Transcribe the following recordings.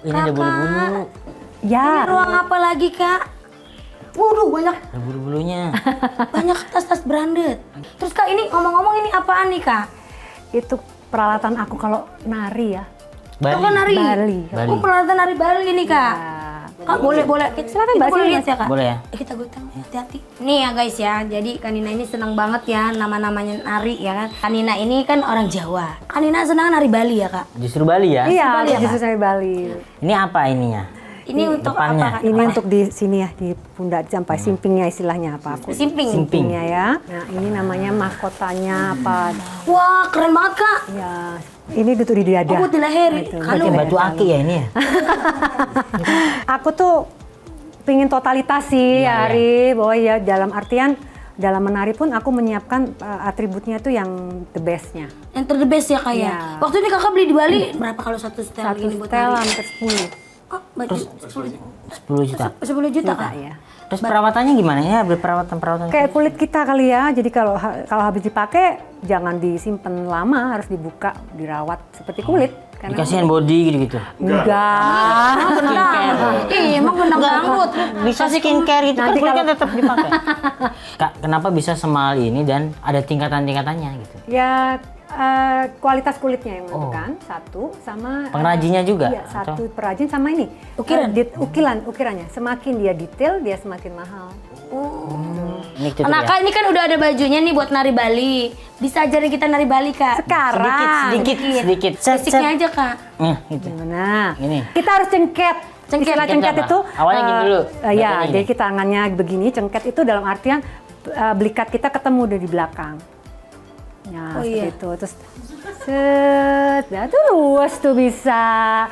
Ini ada bulu-bulu. Ya. Ini ruang apa lagi, Kak? Waduh, banyak Ada bulu-bulunya. banyak tas-tas branded. Terus Kak, ini ngomong-ngomong ini apaan nih, Kak? Itu peralatan aku kalau nari ya. Kok nari? Bali. Bali. Oh, peralatan nari Bali ini, Kak. Kak, boleh. Silakan Kita Mbak, boleh sini, lihat ya, Kak? Boleh ya? Kita gotong, hati-hati. Nih ya guys ya, jadi Kanina ini senang banget ya nama-namanya nari ya kan. Kanina ini kan orang Jawa. Kanina senang nari Bali ya, Kak? Justru Bali ya? Iya, Bali ya, justru saya Bali. Ini apa ininya? Ini untuk depannya. apa, Kak? Ini untuk di sini ya, di pundak sampai simpingnya istilahnya apa? Aku Simping. simpingnya ya. Nah, ini namanya mahkotanya apa? Wah, keren banget, Kak. Ya, ini untuk di dada. Oh, buat di leher. Gitu. Kalau Pakai batu aki ya ini ya? Aku tuh pingin totalitas sih, Iya, Ari. Bahwa ya dalam artian dalam menari pun aku menyiapkan atributnya tuh yang the bestnya. yang ter the best ya, Kak ya. Iya. Waktu ini Kakak beli di Bali berapa kalau satu setel Satu gini buat setel nari? hampir 10 Oh, baju 10 10 juta. 10 juta, juta Kak. ya. Terus perawatannya gimana ya? Beli perawatan-perawatan? Kayak kulit kita kali ya. Jadi kalau habis dipakai jangan disimpan lama, harus dibuka, dirawat seperti kulit. Karena Dikasihin body gitu-gitu? enggak. Ih, emang gendang dangdut. Bisa skincare gitu, kan Nanti kulit kan kalau- tetap dipakai. Kak, kenapa bisa semahal ini dan ada tingkatan-tingkatannya gitu? Ya kualitas kulitnya yang Oh. menentukan satu sama Pengrajinnya juga? Iya, atau- satu perajin sama ini. Ukiran? Ukirannya. Semakin dia detail, dia semakin mahal. Ini tutup Nah, ya? Kak, ini kan udah ada bajunya nih buat nari Bali. Bisa ajarin kita nari Bali, Kak? Sekarang Sedikit. Set, set. Basicnya aja, Kak. Gitu. gimana? Ini. Kita harus cengket. Cengket. Istilah Cengket cengket apa? itu Awalnya gini dulu, ya, belakangnya jadi gini. kita tangannya begini, cengket itu dalam artian belikat kita ketemu dari belakang. Ya, Oh, seperti iya. itu. Terus set, ya tuh luas tuh bisa.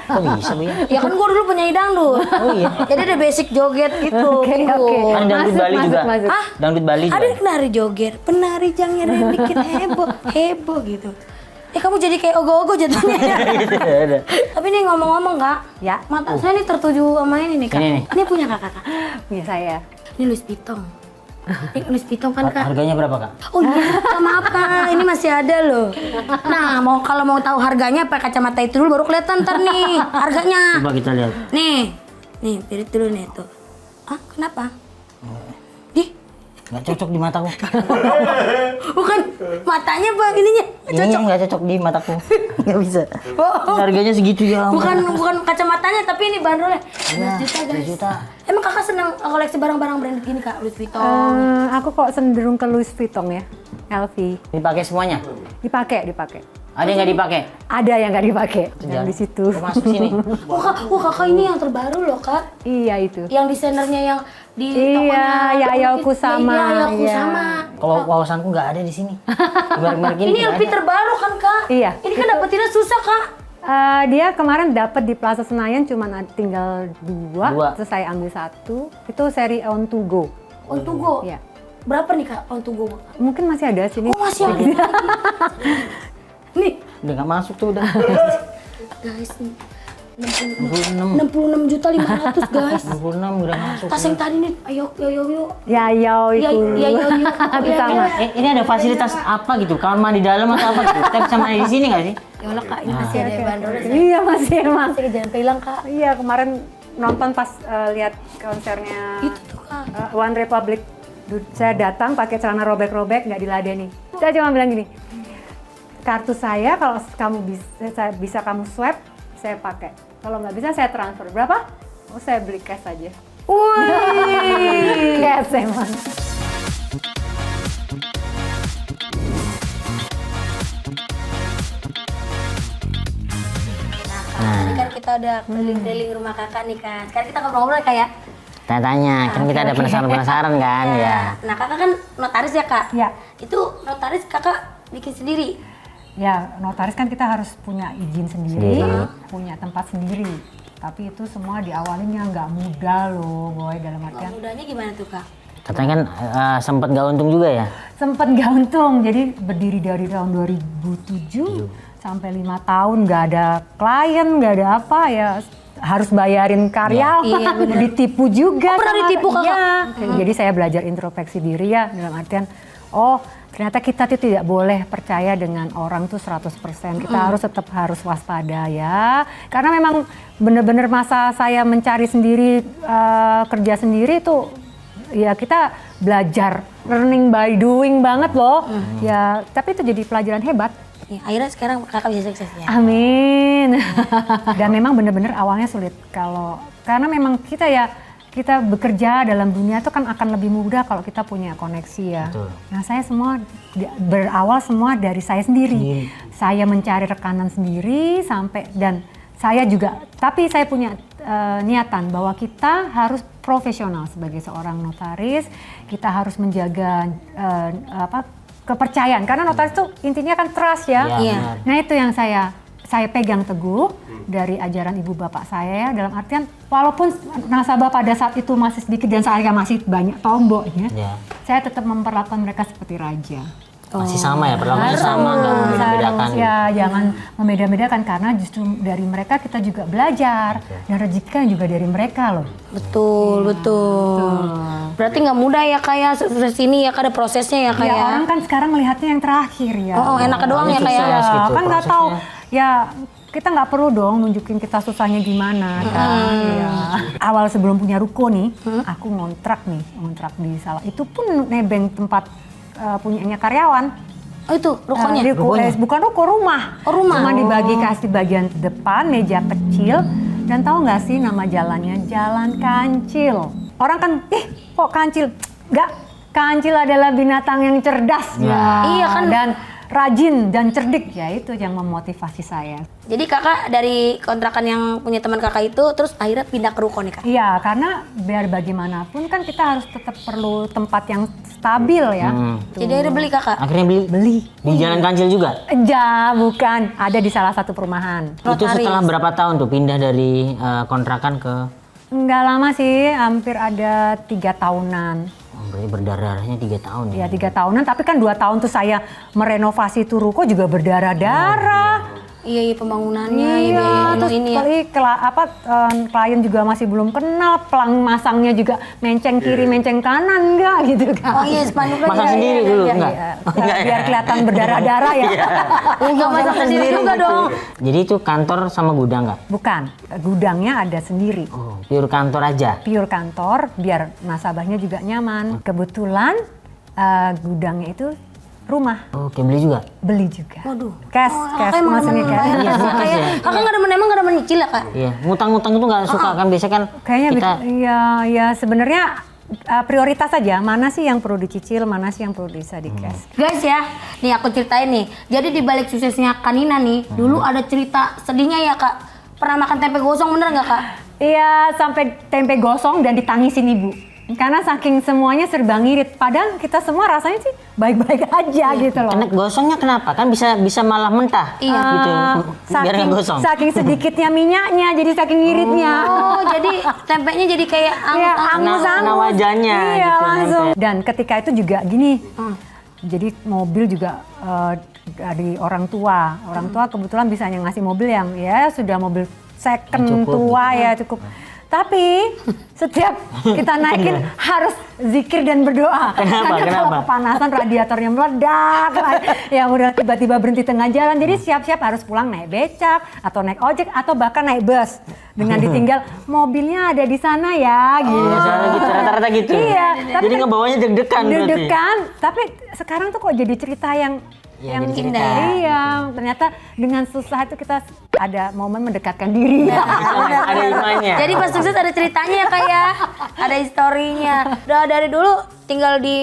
Kok bisa Bu ya? Ya kan gua dulu penyanyi dangdut. Oh iya. Jadi ada basic joget gitu. Oke, Minggu. oke. Kan dangdut Masuk, Bali masuk, juga. masuk. Hah? Dangdut Bali juga. Ada penari joget, penari jangir yang bikin heboh gitu. Kamu jadi kayak ogo-ogo jatuhnya. Ada. Tapi nih ngomong-ngomong, Kak, Ya. mata saya nih tertuju sama ini nih, Kak. Ini nih. Ini punya Kakak, Kak. Punya saya. Ini Louis Vuitton. Ini Louis Vuitton kan, Kak? Harganya berapa Kak? Oh iya, maaf Kak, ini masih ada loh. Nah, kalau mau tahu harganya pakai kacamata itu dulu baru kelihatan ntar nih harganya. Coba kita lihat. Nih, pirit dulu nih tuh. Ah, kenapa? Di, Nggak cocok di mataku. bukan matanya Pak, ininya Ini cocok. nggak cocok di mataku. Nggak bisa. Oh, Harganya segitu ya. bukan kacamatanya tapi ini bandrolnya. 11 Iya, juta 11 guys. juta. Emang Kakak senang koleksi barang-barang branded gini Kak, Louis Vuitton? Aku kok cenderung ke Louis Vuitton ya, LV. Dipakai semuanya? Dipakai. Ada yang nggak dipakai? Ada yang nggak dipakai, yang di situ. Masuk sini. Wah, Kakak ini yang terbaru loh Kak. Iya itu. Yang desainernya yang di Iya, ya Ayao Kusama. Iya, Ayao Iya. Kusama. Kalau wawasanku nggak ada di sini. Merek-merek Ini nggak LV ada. terbaru kan Kak? Iya. Ini kan dapetinnya susah Kak. Dia kemarin dapat di Plaza Senayan cuman tinggal dua, Dua. terus saya ambil satu. Itu seri On To Go. On to go. Iya. Berapa nih Kak on to go? Mungkin masih ada sini. Oh masih ada lagi. Nih Udah nggak masuk tuh udah. guys, 66. 66 juta 500 guys. 66 udah masuk. Tas yang tadi nih, ayo. Ya, Yao Iya, itu. iya. Itu sama. Ini ada fasilitas apa gitu? Kamar mandi dalam atau apa gitu? Kita bisa mandi di sini nggak sih? Ya Allah Kak, ini masih ada bandrolnya. Iya masih emang. Masih jangan hilang Kak. Iya kemarin nonton pas lihat konsernya Itu tuh Kak. One Republic. Saya datang pakai celana robek-robek nggak diladeni. Saya cuma bilang gini, kartu saya kalau kamu bisa kamu swipe, saya pakai. Kalau nggak bisa saya transfer. Berapa? Oh saya beli cash aja. Wih. Cash emang. Tadi kan kita udah keliling-keliling rumah Kakak nih kan. Sekarang kita ngobrol-ngobrol Kak ya. Tanya-tanya, kan kita ada penasaran-penasaran kan ya. Nah Kakak kan notaris ya Kak? Ya. Itu notaris Kakak bikin sendiri? Ya, notaris kan kita harus punya izin sendiri, punya tempat sendiri. Tapi itu semua diawalinnya nggak mudah loh, boy, dalam artian. Mudahnya gimana tuh Kak? Katanya kan sempat nggak untung juga ya. Sempet nggak untung, jadi berdiri dari tahun 2007 sampai 5 tahun nggak ada klien, nggak ada apa ya. harus bayarin karyawan, Iya, bener. ditipu juga. Oh, pernah sama- ditipu, Kakak? Iya. Jadi saya belajar introspeksi diri ya, dalam artian, oh ternyata kita tuh tidak boleh percaya dengan orang tuh 100%. Kita harus waspada ya. Karena memang benar-benar masa saya mencari sendiri, kerja sendiri tuh, ya kita belajar, learning by doing banget loh. Ya, tapi itu jadi pelajaran hebat. Ya, akhirnya sekarang kakak bisa sukses ya. Amin. Dan memang benar-benar awalnya sulit karena memang kita bekerja dalam dunia itu kan akan lebih mudah kalau kita punya koneksi ya. Betul. Nah saya berawal semua dari saya sendiri. Saya mencari rekanan sendiri dan saya juga, tapi saya punya niatan bahwa kita harus profesional sebagai seorang notaris. Kita harus menjaga kepercayaan karena notaris itu intinya kan trust ya. Iya. Benar. Nah itu yang saya pegang teguh dari ajaran ibu bapak saya, dalam artian walaupun nasabah pada saat itu masih sedikit dan saya masih banyak tomboknya, Ya. saya tetap memperlakukan mereka seperti raja. Masih sama ya, perlakuannya sama, nggak membeda-bedakan. Harus, ya jangan membeda-bedakan karena justru dari mereka kita juga belajar dan rezeki kan juga dari mereka loh. Betul. Berarti nggak mudah ya kayak sukses ini ya, ada prosesnya ya Ya kayak. orang kan sekarang melihatnya yang terakhir ya. Oh, enaknya doang ya kayak. Sukses gitu, kan nggak tahu prosesnya. ya, kita nggak perlu dong nunjukin kita susahnya gimana kan. Ya. Awal sebelum punya ruko nih, aku ngontrak di salah itu pun nebeng tempat punyanya karyawan. Oh itu rukonya. Bukan ruko, rumah. Oh, rumah. Cuma dibagi kasih bagian depan, meja kecil. Dan tahu nggak sih nama jalannya? Jalan Kancil. Orang kan, kok Kancil? Nggak, Kancil adalah binatang yang cerdas. Iya kan. Dan rajin dan cerdik, ya itu yang memotivasi saya. Jadi kakak dari kontrakan yang punya teman kakak itu terus akhirnya pindah ke ruko nih kak? Iya, karena biar bagaimanapun kan kita harus tetap perlu tempat yang stabil ya. Jadi akhirnya beli kakak? Akhirnya beli di Jalan Kancil juga. Bukan, ada di salah satu perumahan. Itu setelah berapa tahun tuh pindah dari kontrakan ke? Nggak lama sih, hampir ada 3 tahunan. Oh, berarti berdarah-darahnya 3 tahun Ya 3 tahunan, tapi kan 2 tahun tuh saya merenovasi tuh ruko juga berdarah-darah. Iya pembangunannya, biaya terus ini ya. klien juga masih belum kenal, pelang masangnya juga menceng kiri, menceng kanan, enggak gitu kan. Oh iya spanduknya. Masang sendiri dulu, enggak? Biar kelihatan berdarah-darah ya. Enggak masak sendiri juga dong. Jadi itu kantor sama gudang nggak? Bukan, gudangnya ada sendiri. Oh, pure kantor aja. Pure kantor, biar nasabahnya juga nyaman. Kebetulan gudangnya itu rumah, Oke, beli juga. beli juga. Waduh. Cash Emang maksudnya cash. Iya, kakak cash ya. kakak nggak demen, emang nggak demen nyicil ya kak? Iya, ngutang-ngutang itu nggak suka kan, biasanya kan Kayaknya kita ya sebenarnya prioritas saja, mana sih yang perlu dicicil, mana sih yang perlu bisa di cash. Guys ya, nih aku ceritain nih. Jadi di balik suksesnya Kanina nih, dulu ada cerita sedihnya ya kak. Pernah makan tempe gosong bener nggak kak? Iya, sampai tempe gosong dan ditangisin ibu. Karena saking semuanya serba ngirit, padahal kita semua rasanya sih baik-baik aja gitu loh. kena gosongnya kenapa? Kan bisa malah mentah. Iya. Gitu. Biar nggak gosong. Saking sedikitnya minyaknya, jadi saking ngiritnya. Oh, jadi tempenya jadi kayak Iya, angus-angus. Kena wajahnya Iya, gitu, langsung. nempel. Dan ketika itu juga gini, jadi mobil juga dari orang tua. Orang tua kebetulan bisa ngasih mobil yang ya sudah mobil second Yang cukup tua gitu. ya cukup. Tapi setiap kita naikin harus zikir dan berdoa. Kenapa? Karena kalau Kenapa? kepanasan radiatornya meledak, yang udah tiba-tiba berhenti tengah jalan. Jadi siap-siap harus pulang naik becak atau naik ojek atau bahkan naik bus dengan ditinggal mobilnya ada di sana ya gitu. Biasanya gitu, rata-rata gitu. Iya, tapi Jadi ngebawanya deg-degan berarti. deg-degan, tapi sekarang tuh kok jadi cerita yang Ya, yang jadi cerita. Iya, ternyata dengan susah itu kita ada momen mendekatkan diri. Ada imannya. Jadi pas sukses ada ceritanya ya kak ya, ada historinya. Udah dari dulu tinggal di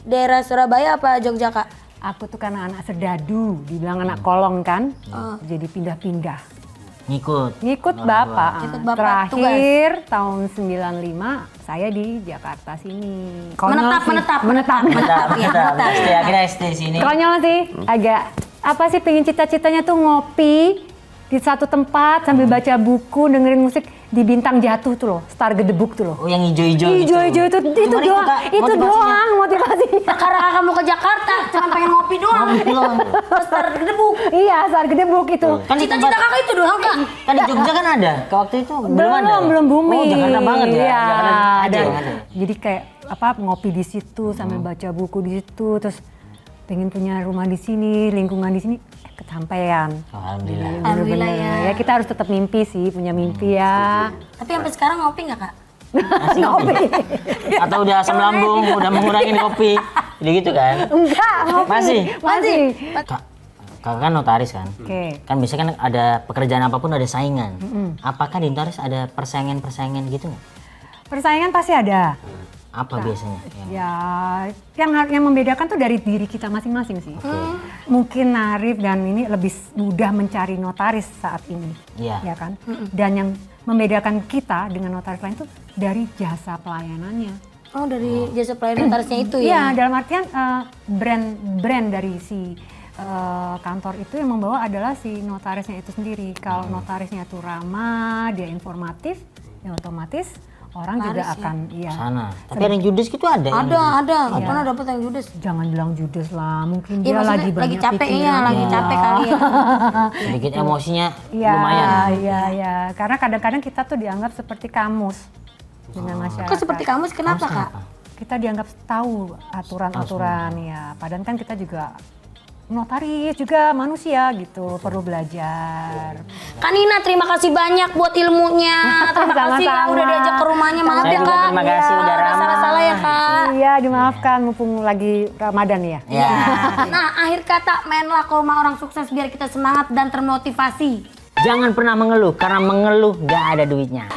daerah Surabaya apa Jogja kak? Aku tuh karena anak serdadu, dibilang anak kolong kan, jadi pindah-pindah. Ngikut bapak. Ikut bapak, Terakhir tahun 95 saya di Jakarta sini. Menetap. Ya, menetap. SD, akhirnya SD sini. Konyol sih, agak apa sih pengen cita-citanya tuh ngopi di satu tempat sambil baca buku, dengerin musik di Bintang Jatuh tuh loh, Star Gedebuk tuh loh. Oh, yang hijau-hijau Hijau-hijau itu Gimana doang, Kak, itu motivasinya? doang motivasinya. Karena kakak mau ke Jakarta, cuma pengen ngopi ngopi doang. Terus taruh gedebuk. Iya, saat gedebuk itu. Kan di Cita-cita tempat, kakak itu doang kak. kan di Jogja kan ada. Ke waktu itu belum ada. Belum booming. Oh, Jakarta banget ya. Iya, Jakarta ada. yang ada. Jadi kayak apa ngopi di situ sambil baca buku di situ, terus pengen punya rumah di sini, lingkungan di sini, kesampaian. Alhamdulillah. Alhamdulillah Bener-bener. Ya kita harus tetap mimpi sih, punya mimpi ya. Tapi sampai sekarang ngopi nggak kak? Ngopi. Atau udah asam lambung, udah mengurangin kopi. Jadi gitu kan? Enggak, ngopi. Masih? Masih. Kak, kakak kan notaris kan? Oke. Kan biasanya kan ada pekerjaan apapun ada saingan. Apakah di notaris ada persaingan-persaingan gitu nggak? Persaingan pasti ada. Apa biasanya? Yang Ya, yang membedakan tuh dari diri kita masing-masing sih. Mungkin Narif dan ini lebih mudah mencari notaris saat ini, Iya. ya kan? Dan yang membedakan kita dengan notaris lain tuh dari jasa pelayanannya. Oh dari jasa pelayanan notarisnya itu Iya, ya? dalam artian brand dari si kantor itu yang membawa adalah si notarisnya itu sendiri. Kalau notarisnya itu ramah, dia informatif, ya otomatis orang juga Laris ya. akan iya. Sana. Tapi ada yang judes gitu ada. Ada. Nggak pernah dapet yang judes. Jangan bilang judes lah, mungkin Iya dia maksudnya lagi lagi banyak capek pikiran. iya, lagi capek kali ya. Sedikit emosinya Iya, lumayan. iya. Karena kadang-kadang kita tuh dianggap seperti kamus dengan masyarakat. Kok seperti kamu kenapa kak? Kita dianggap tahu aturan-aturan ya. Padahal kan kita juga notaris juga manusia gitu, perlu belajar. Kak Nina terima kasih banyak buat ilmunya. Terima kasih ya Sama-sama. udah diajak ke rumahnya. Maaf Saya ya juga kak. terima kasih udah Ada ramah. salah-salah ya kak. Iya, dimaafkan mumpung lagi Ramadan ya. Ya. Nah akhir kata mainlah ke rumah orang sukses biar kita semangat dan termotivasi. Jangan pernah mengeluh karena mengeluh gak ada duitnya.